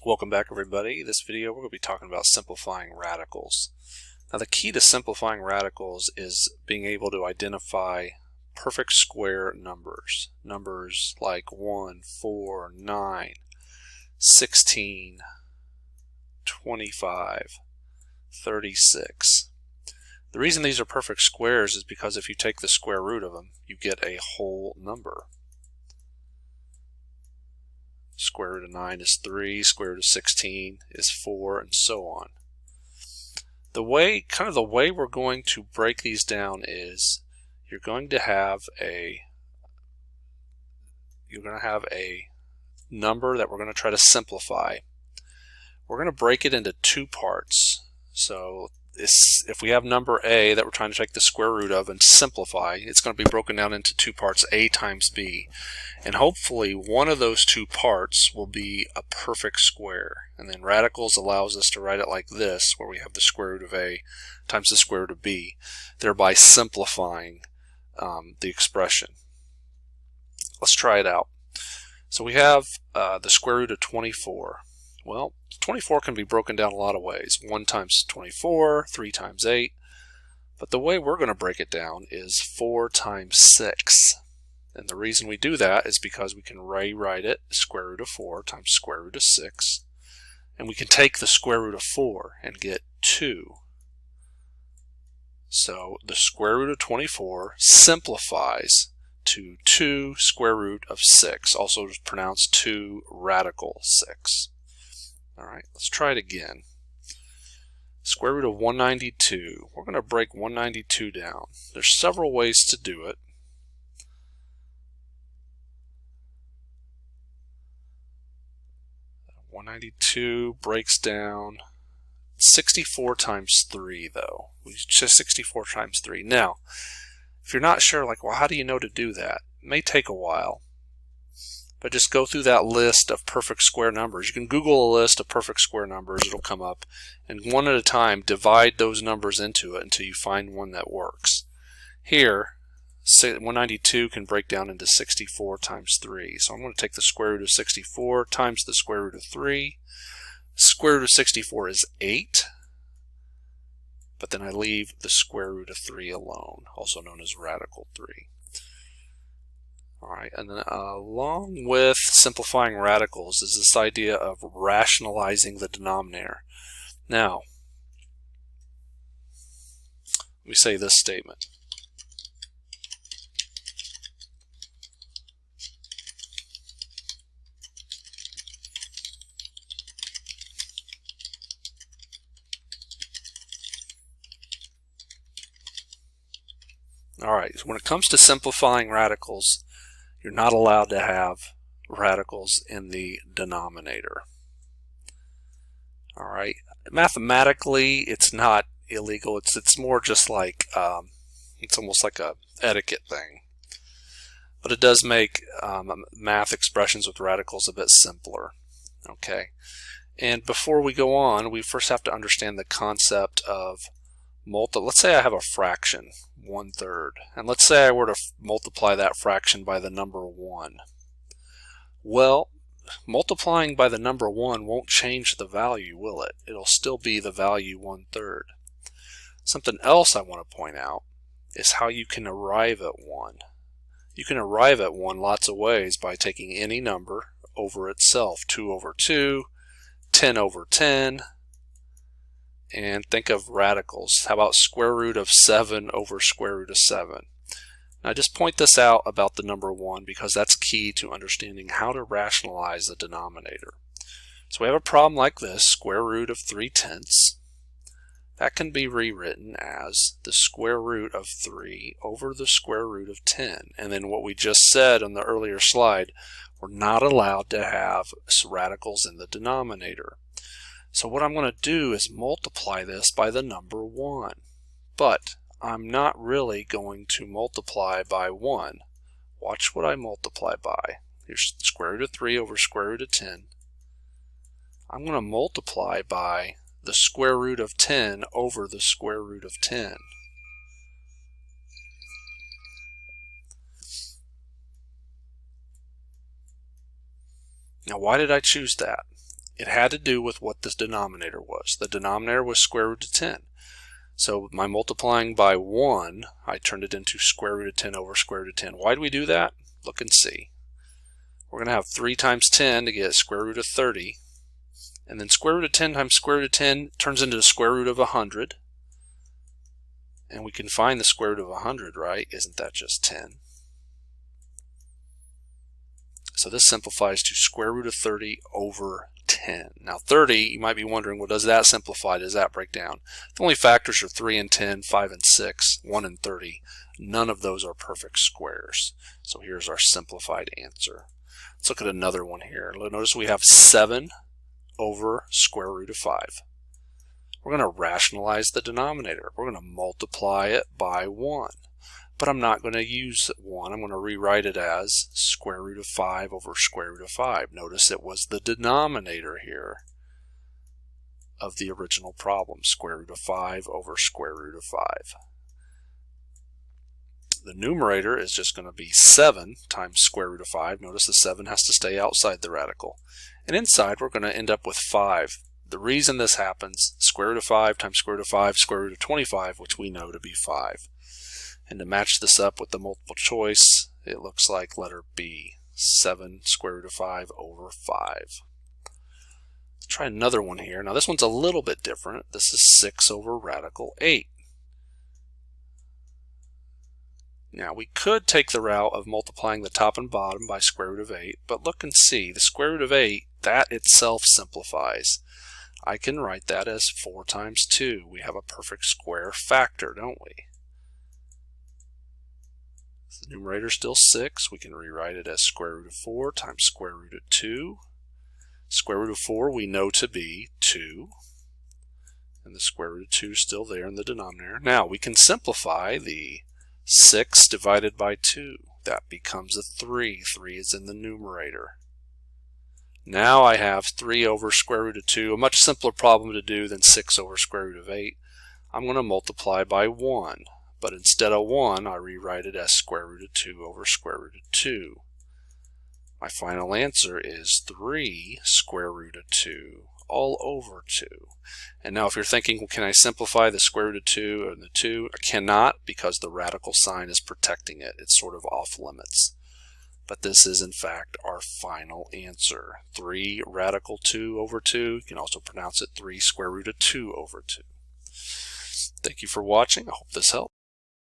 Welcome back, everybody. This video we're going to be talking about simplifying radicals. Now the key to simplifying radicals is being able to identify perfect square numbers. Numbers like 1, 4, 9, 16, 25, 36. The reason these are perfect squares is because if you take the square root of them, you get a whole number. Square root of 9 is 3, square root of 16 is 4, and so on. The way we're going to break these down is you're going to have a number that we're going to try to simplify. We're going to break it into two parts. So if we have number A that we're trying to take the square root of and simplify, it's going to be broken down into two parts, A times B. And hopefully one of those two parts will be a perfect square. And then radicals allows us to write it like this, where we have the square root of A times the square root of B, thereby simplifying the expression. Let's try it out. So we have the square root of 24. Well, 24 can be broken down a lot of ways. 1 times 24, 3 times 8. But the way we're going to break it down is 4 times 6. And the reason we do that is because we can rewrite it square root of 4 times square root of 6. And we can take the square root of 4 and get 2. So the square root of 24 simplifies to 2 square root of 6, also pronounced 2 radical 6. Alright, let's try it again. Square root of 192. We're going to break 192 down. There's several ways to do it. Uh, 192 breaks down 64 times 3, though. We just 64 times 3. Now, if you're not sure, like, well, how do you know to do that? It may take a while. But just go through that list of perfect square numbers. You can Google a list of perfect square numbers. It'll come up. And one at a time, divide those numbers into it until you find one that works. Here, 192 can break down into 64 times 3. So I'm going to take the square root of 64 times the square root of 3. Square root of 64 is 8. But then I leave the square root of 3 alone, also known as radical 3. Alright, and then along with simplifying radicals is this idea of rationalizing the denominator. Now, let me say this statement. Alright, so when it comes to simplifying radicals, you're not allowed to have radicals in the denominator. Alright, mathematically it's not illegal, it's more just like, it's almost like a etiquette thing. But it does make math expressions with radicals a bit simpler. Okay, and before we go on, we first have to understand the concept of let's say I have a fraction, 1/3, and let's say I were to multiply that fraction by the number 1. Well, multiplying by the number 1 won't change the value, will it? It'll still be the value 1/3. Something else I want to point out is how you can arrive at 1. You can arrive at 1 lots of ways by taking any number over itself, 2 over 2, 10 over 10, and think of radicals. How about square root of 7 over square root of 7? Now just point this out about the number 1 because that's key to understanding how to rationalize the denominator. So we have a problem like this, square root of 3/10. That can be rewritten as the square root of 3 over the square root of 10. And then what we just said on the earlier slide, we're not allowed to have radicals in the denominator. So what I'm going to do is multiply this by the number 1. But I'm not really going to multiply by 1. Watch what I multiply by. Here's the square root of 3 over square root of 10. I'm going to multiply by the square root of 10 over the square root of 10. Now why did I choose that? It had to do with what this denominator was. The denominator was square root of 10. So my multiplying by 1, I turned it into square root of 10 over square root of 10. Why do we do that? Look and see. We're going to have 3 times 10 to get square root of 30. And then square root of 10 times square root of 10 turns into the square root of 100. And we can find the square root of 100, right? Isn't that just 10? So this simplifies to square root of 30 over 10. Now 30, you might be wondering, well, does that simplify? Does that break down? The only factors are 3 and 10, 5 and 6, 1 and 30. None of those are perfect squares. So here's our simplified answer. Let's look at another one here. Notice we have 7 over square root of 5. We're going to rationalize the denominator. We're going to multiply it by 1. But I'm not going to use 1. I'm going to rewrite it as square root of 5 over square root of 5. Notice it was the denominator here of the original problem, square root of 5 over square root of 5. The numerator is just going to be 7 times square root of 5. Notice the 7 has to stay outside the radical. And inside we're going to end up with 5. The reason this happens, square root of 5 times square root of 5, square root of 25, which we know to be 5. And to match this up with the multiple choice, it looks like letter B, 7 square root of 5 over 5. Let's try another one here. Now this one's a little bit different. This is 6 over radical 8. Now we could take the route of multiplying the top and bottom by square root of 8, but look and see, the square root of 8, that itself simplifies. I can write that as 4 times 2. We have a perfect square factor, don't we? The numerator is still 6. We can rewrite it as square root of 4 times square root of 2. Square root of 4 we know to be 2. And the square root of 2 is still there in the denominator. Now we can simplify the 6 divided by 2. That becomes a 3. 3 is in the numerator. Now I have 3 over square root of 2, a much simpler problem to do than 6 over square root of 8. I'm going to multiply by 1. But instead of 1, I rewrite it as square root of 2 over square root of 2. My final answer is 3 square root of 2 all over 2. And now if you're thinking, well, can I simplify the square root of 2 and the 2? I cannot, because the radical sign is protecting it. It's sort of off limits. But this is in fact our final answer. 3 radical 2 over 2. You can also pronounce it 3 square root of 2 over 2. Thank you for watching. I hope this helped.